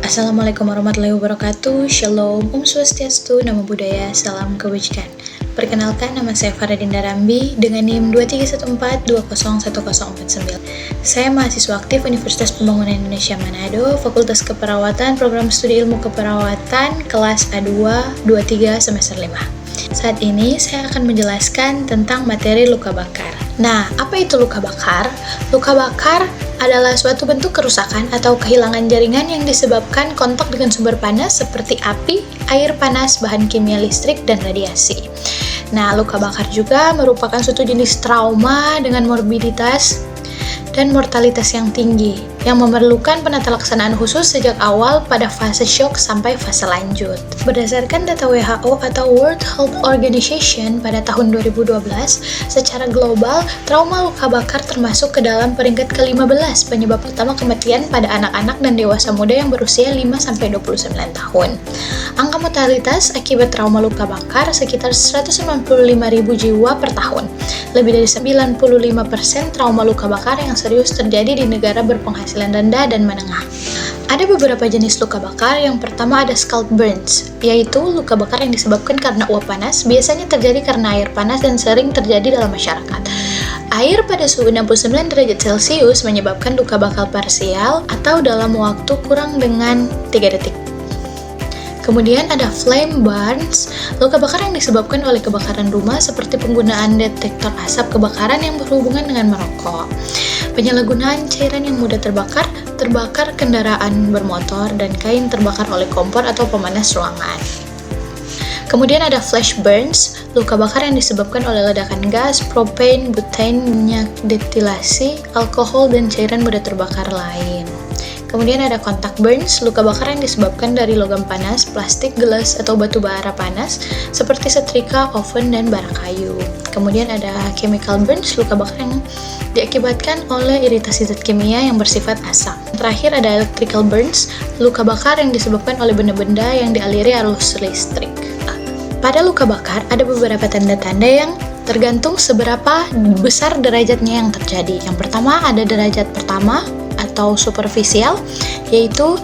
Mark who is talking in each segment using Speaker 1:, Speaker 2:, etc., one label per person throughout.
Speaker 1: Assalamualaikum warahmatullahi wabarakatuh. Shalom, Om Swastiastu, Namo Buddhaya, Salam Kebajikan. Perkenalkan, nama saya Farah Dinda Rambi dengan NIM 2314201049. Saya mahasiswa aktif Universitas Pembangunan Indonesia Manado, Fakultas Keperawatan, Program Studi Ilmu Keperawatan, kelas A2, 23, semester 5. Saat ini saya akan menjelaskan tentang materi luka bakar. Nah, apa itu luka bakar? Luka bakar adalah suatu bentuk kerusakan atau kehilangan jaringan yang disebabkan kontak dengan sumber panas seperti api, air panas, bahan kimia listrik, dan radiasi. Nah, luka bakar juga merupakan suatu jenis trauma dengan morbiditas dan mortalitas yang tinggi, yang memerlukan penata laksanaan khusus sejak awal pada fase shock sampai fase lanjut. Berdasarkan data WHO atau World Health Organization pada tahun 2012, secara global, trauma luka bakar termasuk ke dalam peringkat ke-15 penyebab utama kematian pada anak-anak dan dewasa muda yang berusia 5-29 tahun. Angka mortalitas akibat trauma luka bakar sekitar 195.000 jiwa per tahun. Lebih dari 95% trauma luka bakar yang serius terjadi di negara berpenghasilan rendah dan menengah. Ada beberapa jenis luka bakar. Yang pertama ada scalp burns, yaitu luka bakar yang disebabkan karena uap panas, biasanya terjadi karena air panas dan sering terjadi dalam masyarakat. Air pada suhu 69 derajat Celcius menyebabkan luka bakar parsial atau dalam waktu kurang dengan 3 detik. Kemudian ada flame burns, luka bakar yang disebabkan oleh kebakaran rumah seperti penggunaan detektor asap kebakaran yang berhubungan dengan merokok. Penyalahgunaan cairan yang mudah terbakar kendaraan bermotor, dan kain terbakar oleh kompor atau pemanas ruangan. Kemudian ada flash burns, luka bakar yang disebabkan oleh ledakan gas, propane, butane, minyak detilasi, alkohol, dan cairan mudah terbakar lain. Kemudian ada contact burns, luka bakar yang disebabkan dari logam panas, plastik, gelas, atau batu bara panas seperti setrika, oven, dan bara kayu. Kemudian ada chemical burns, luka bakar yang diakibatkan oleh iritasi zat kimia yang bersifat asam. Terakhir ada electrical burns, luka bakar yang disebabkan oleh benda-benda yang dialiri arus listrik. Pada luka bakar ada beberapa tanda-tanda yang tergantung seberapa besar derajatnya yang terjadi. Yang pertama ada derajat pertama atau superficial, yaitu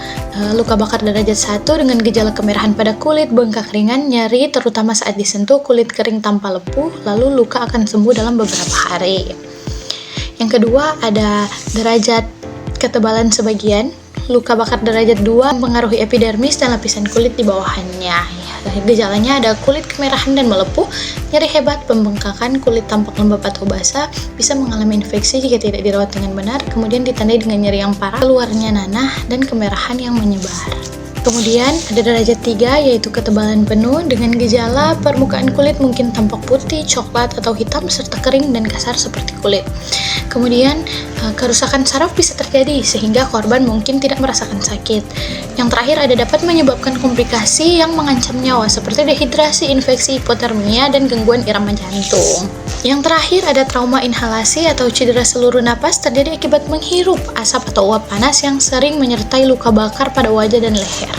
Speaker 1: luka bakar derajat 1 dengan gejala kemerahan pada kulit, bengkak ringan, nyeri terutama saat disentuh, kulit kering tanpa lepuh, lalu luka akan sembuh dalam beberapa hari. Yang kedua ada derajat ketebalan sebagian, luka bakar derajat 2 mempengaruhi epidermis dan lapisan kulit di bawahnya. Gejalanya ada kulit kemerahan dan melepuh, nyeri hebat, pembengkakan, kulit tampak lembab atau basah, bisa mengalami infeksi jika tidak dirawat dengan benar, kemudian ditandai dengan nyeri yang parah, keluarnya nanah, dan kemerahan yang menyebar. Kemudian ada derajat 3 yaitu ketebalan penuh dengan gejala permukaan kulit mungkin tampak putih, coklat, atau hitam serta kering dan kasar seperti kulit. Kemudian kerusakan saraf bisa terjadi sehingga korban mungkin tidak merasakan sakit. Yang terakhir ada dapat menyebabkan komplikasi yang mengancam nyawa seperti dehidrasi, infeksi, hipotermia, dan gangguan irama jantung. Yang terakhir ada trauma inhalasi atau cedera seluruh napas terjadi akibat menghirup asap atau uap panas yang sering menyertai luka bakar pada wajah dan leher.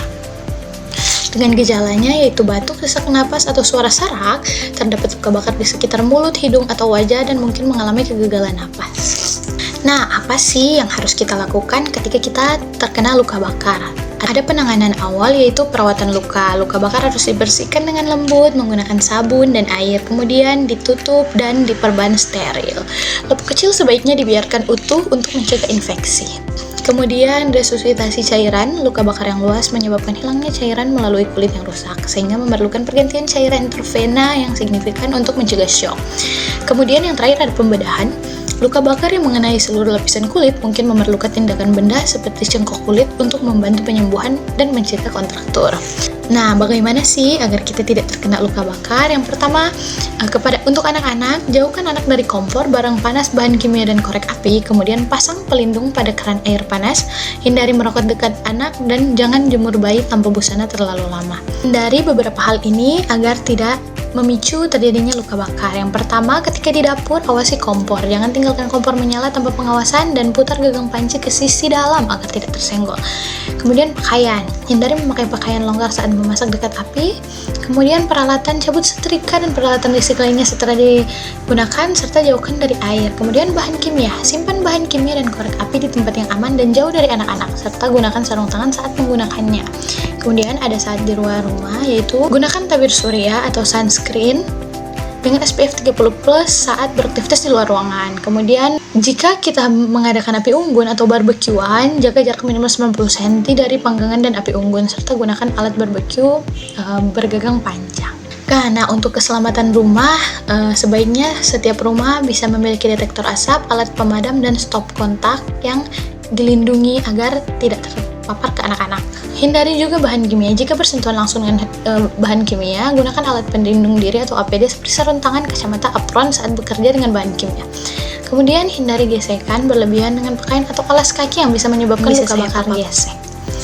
Speaker 1: Dengan gejalanya yaitu batuk, sesak napas, atau suara sarak, terdapat luka bakar di sekitar mulut, hidung, atau wajah, dan mungkin mengalami kegagalan napas. Nah, apa sih yang harus kita lakukan ketika kita terkena luka bakar? Ada penanganan awal yaitu perawatan luka. Luka bakar harus dibersihkan dengan lembut menggunakan sabun dan air, kemudian ditutup dan diperban steril. Luka kecil sebaiknya dibiarkan utuh untuk mencegah infeksi. Kemudian resusitasi cairan, luka bakar yang luas menyebabkan hilangnya cairan melalui kulit yang rusak, sehingga memerlukan pergantian cairan intravena yang signifikan untuk mencegah shock. Kemudian yang terakhir ada pembedahan. Luka bakar yang mengenai seluruh lapisan kulit mungkin memerlukan tindakan bedah seperti cengkok kulit untuk membantu penyembuhan dan mencegah kontraktur. Nah, bagaimana sih agar kita tidak terkena luka bakar? Yang pertama, untuk anak-anak, jauhkan anak dari kompor, barang panas, bahan kimia, dan korek api. Kemudian pasang pelindung pada keran air panas. Hindari merokok dekat anak dan jangan jemur bayi tanpa busana terlalu lama. Hindari beberapa hal ini agar tidak memicu terjadinya luka bakar. Yang pertama, ketika di dapur, awasi kompor. Jangan tinggalkan kompor menyala tanpa pengawasan dan putar gagang panci ke sisi dalam agar tidak tersenggol. Kemudian pakaian. Hindari memakai pakaian longgar saat memasak dekat api. Kemudian peralatan, cabut setrika dan peralatan listrik lainnya setelah digunakan serta jauhkan dari air. Kemudian bahan kimia. Simpan bahan kimia dan korek api di tempat yang aman dan jauh dari anak-anak serta gunakan sarung tangan saat menggunakannya. Kemudian ada saat di luar rumah, yaitu gunakan tabir surya atau sunscreen dengan SPF 30+ saat beraktivitas di luar ruangan. Kemudian jika kita mengadakan api unggun atau barbekyuan, jaga jarak minimal 90 cm dari panggangan dan api unggun serta gunakan alat barbekyu bergagang panjang. Nah, untuk keselamatan rumah, sebaiknya setiap rumah bisa memiliki detektor asap, alat pemadam, dan stop kontak yang dilindungi agar tidak terpapar ke anak-anak. Hindari juga bahan kimia. Jika bersentuhan langsung dengan bahan kimia, gunakan alat pelindung diri atau APD seperti sarung tangan, kacamata, apron saat bekerja dengan bahan kimia. Kemudian hindari gesekan berlebihan dengan pakaian atau alas kaki yang bisa menyebabkan luka bakar gesek.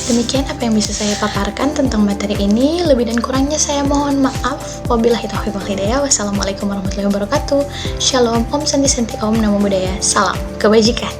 Speaker 1: Demikian apa yang bisa saya paparkan tentang materi ini. Lebih dan kurangnya saya mohon maaf. Wabillahi taufiq wal hidayah. Wassalamualaikum warahmatullahi wabarakatuh. Shalom, Om Santi Santi Om, Namo Buddhaya. Salam kebajikan.